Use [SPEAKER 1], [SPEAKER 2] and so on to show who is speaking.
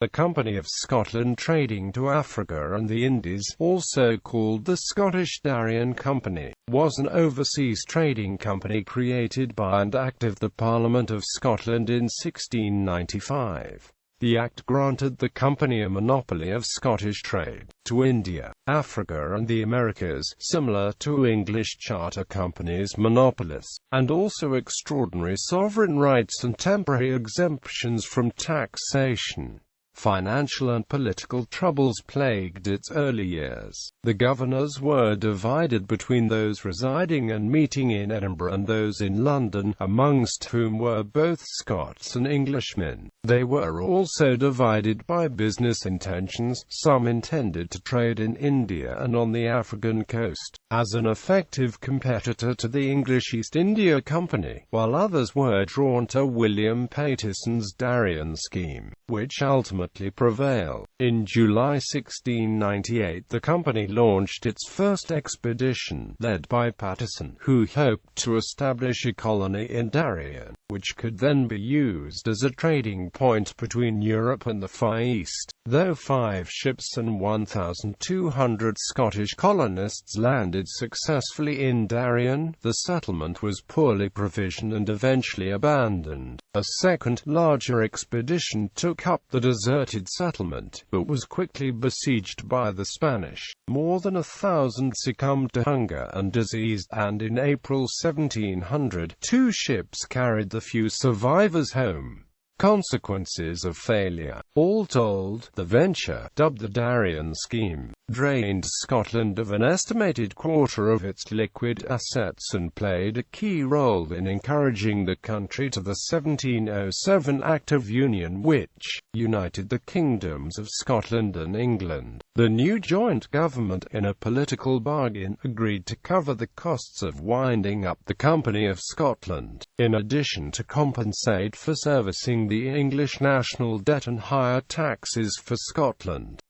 [SPEAKER 1] The Company of Scotland trading to Africa and the Indies, also called the Scottish Darien Company, was an overseas trading company created by and Act of the Parliament of Scotland in 1695. The Act granted the company a monopoly of Scottish trade to India, Africa and the Americas, similar to English charter companies' monopolies, and also extraordinary sovereign rights and temporary exemptions from taxation. Financial and political troubles plagued its early years. The governors were divided between those residing and meeting in Edinburgh and those in London, amongst whom were both Scots and Englishmen. They were also divided by business intentions. Some intended to trade in India and on the African coast, as an effective competitor to the English East India Company, while others were drawn to William Patterson's Darien scheme, which ultimately prevailed. In July 1698 the company launched its first expedition, led by Patterson, who hoped to establish a colony in Darien, which could then be used as a trading point between Europe and the Far East. Though 5 ships and 1,200 Scottish colonists landed successfully in Darien, the settlement was poorly provisioned and eventually abandoned. A second, larger expedition took up the deserted settlement, but was quickly besieged by the Spanish. More than 1,000 succumbed to hunger and disease, and in April 1700, 2 ships carried the few survivors home. Consequences of failure. All told, the venture, dubbed the Darien Scheme, drained Scotland of an estimated quarter of its liquid assets and played a key role in encouraging the country to the 1707 Act of Union, which united the kingdoms of Scotland and England. The new joint government, in a political bargain, agreed to cover the costs of winding up the Company of Scotland, in addition to compensate for servicing the English national debt and higher taxes for Scotland.